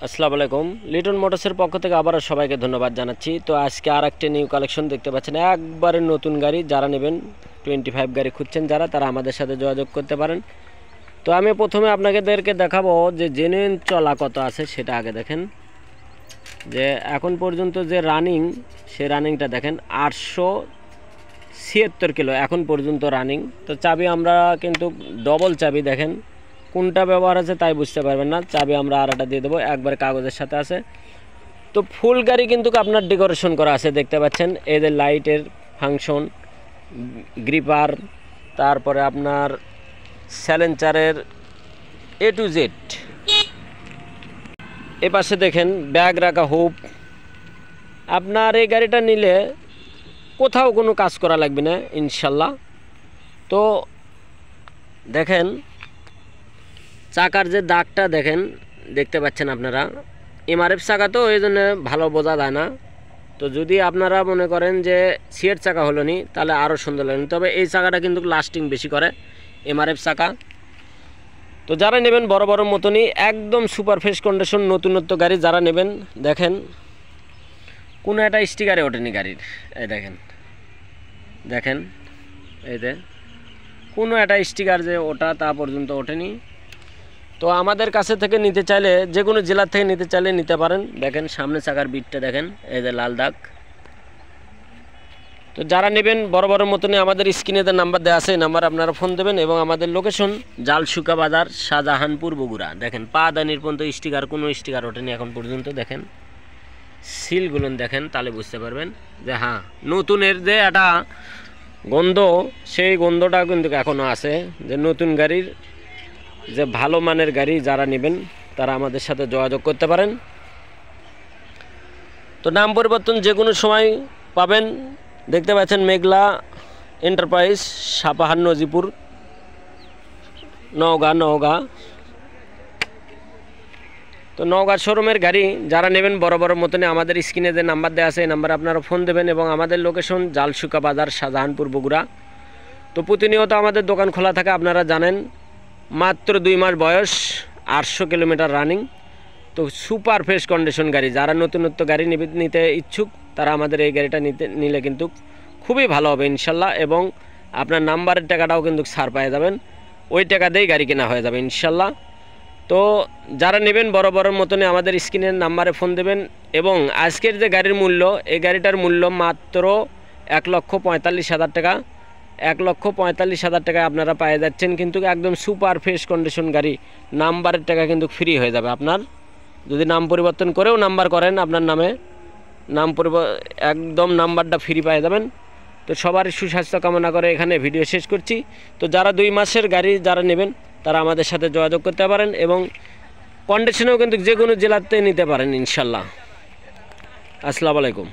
আসসালামু আলাইকুম। লিটন মোটরসের পক্ষ থেকে আবারও সবাইকে ধন্যবাদ জানাচ্ছি। তো আজকে আর একটা নিউ কালেকশন দেখতে পাচ্ছেন, একবারে নতুন গাড়ি। যারা নেবেন 25 গাড়ি খুঁজছেন যারা, তারা আমাদের সাথে যোগাযোগ করতে পারেন। তো আমি প্রথমে আপনাদেরকে দেখাবো যে জেনুইন চলা কত আছে সেটা আগে দেখেন। যে এখন পর্যন্ত যে রানিং, সে রানিংটা দেখেন 876 কিলো এখন পর্যন্ত রানিং। তো চাবি আমরা কিন্তু ডবল চাবি, দেখেন কোনটা ব্যবহার আছে তাই বুঝতে পারবেন না। চাবি আমরা আর একটা দিয়ে দেবো, একবার কাগজের সাথে আছে। তো ফুল গাড়ি কিন্তু আপনার ডেকোরেশন করা আছে, দেখতে পাচ্ছেন এদের লাইটের ফাংশন, গ্রিপার, তারপরে আপনার স্যালেঞ্চারের A to Z। এ পাশে দেখেন ব্যাগ রাখা হুপ। আপনার এই গাড়িটা নিলে কোথাও কোনো কাজ করা লাগবে না ইনশাল্লাহ। তো দেখেন চাকার যে দাগটা দেখেন, দেখতে পাচ্ছেন আপনারা। MRF চাকা তো এই জন্য ভালো বোঝা যায় না। তো যদি আপনারা মনে করেন যে সিয়ের চাকা হলো নি, তাহলে আরও সুন্দর লাগবে। তবে এই চাকাটা কিন্তু লাস্টিং বেশি করে, MRF চাকা। তো যারা নেবেন বড় বড় মতনই একদম সুপার ফ্রেশ কন্ডিশন নতুনত্ব গাড়ি যারা নেবেন, দেখেন কোনো একটা স্টিকারে ওঠেনি গাড়ির। এই দেখেন দেখেন এতে কোনো একটা স্টিকার যে ওটা তা পর্যন্ত ওঠেনি। তো আমাদের কাছে থেকে নিতে চাইলে, যে কোনো জেলার থেকে নিতে চাইলে নিতে পারেন। দেখেন সামনে চাকার বিটটা দেখেন, এই যে লাল দাগ। তো যারা নেবেন বড় বড় মতনই আমাদের স্ক্রিনে যে নাম্বার দেওয়া আছে, এই নাম্বার আপনারা ফোন দেবেন। এবং আমাদের লোকেশন জালশুকা বাজার, শাহজাহানপুর, বগুড়া। দেখেন পা দানির পর্যন্ত স্টিকার, কোনো স্টিকার ওঠেনি এখন পর্যন্ত। দেখেন সিলগুলো দেখেন, তাহলে বুঝতে পারবেন যে হ্যাঁ নতুনের যে একটা গন্ধ, সেই গন্ধটা কিন্তু এখনও আছে। যে নতুন গাড়ির যে ভালো মানের গাড়ি যারা নেবেন, তারা আমাদের সাথে যোগাযোগ করতে পারেন। তো নাম পরিবর্তন যে কোনো সময় পাবেন। দেখতে পাচ্ছেন মেঘলা এন্টারপ্রাইজ, সাপাহার, নজিপুর, নওগাঁ। তো নওগাঁ শোরুমের গাড়ি যারা নেবেন বড় বড় মতনে, আমাদের স্ক্রিনে যে নাম্বার দেওয়া আছে এই নাম্বারে আপনারা ফোন দেবেন। এবং আমাদের লোকেশন জালশুকা বাজার, শাহজাহানপুর, বগুড়া। তো প্রতিনিয়ত আমাদের দোকান খোলা থাকে, আপনারা জানেন। মাত্র 2 মাস বয়স, 800 কিলোমিটার রানিং। তো সুপার ফ্রেশ কন্ডিশন গাড়ি। যারা নতুনত্ব গাড়ি নিতে ইচ্ছুক, তারা আমাদের এই গাড়িটা নিলে কিন্তু খুবই ভালো হবে ইনশাল্লাহ। এবং আপনার নাম্বারের টাকাটাও কিন্তু ছাড় পেয়ে যাবেন, ওই টাকা দিয়েই গাড়ি কেনা হয়ে যাবে ইনশাল্লাহ। তো যারা নেবেন বড় বড় মতনে আমাদের স্ক্রিনের নাম্বারে ফোন দেবেন। এবং আজকের যে গাড়ির মূল্য, এই গাড়িটার মূল্য মাত্র 1,45,000 টাকা। 1,45,000 টাকায় আপনারা পেয়ে যাচ্ছেন কিন্তু একদম সুপার ফ্রেশ কন্ডিশন গাড়ি। নাম্বারের টাকা কিন্তু ফ্রি হয়ে যাবে আপনার, যদি নাম পরিবর্তন করেও নাম্বার করেন আপনার নামে, একদম নাম্বারটা ফ্রি পেয়ে যাবেন। তো সবার সুস্বাস্থ্য কামনা করে এখানে ভিডিও শেষ করছি। তো যারা 2 মাসের গাড়ি যারা নেবেন, তারা আমাদের সাথে যোগাযোগ করতে পারেন। এবং কন্ডিশনেও কিন্তু যে কোনো জেলাতে নিতে পারেন ইনশাল্লাহ। আসসালামু আলাইকুম।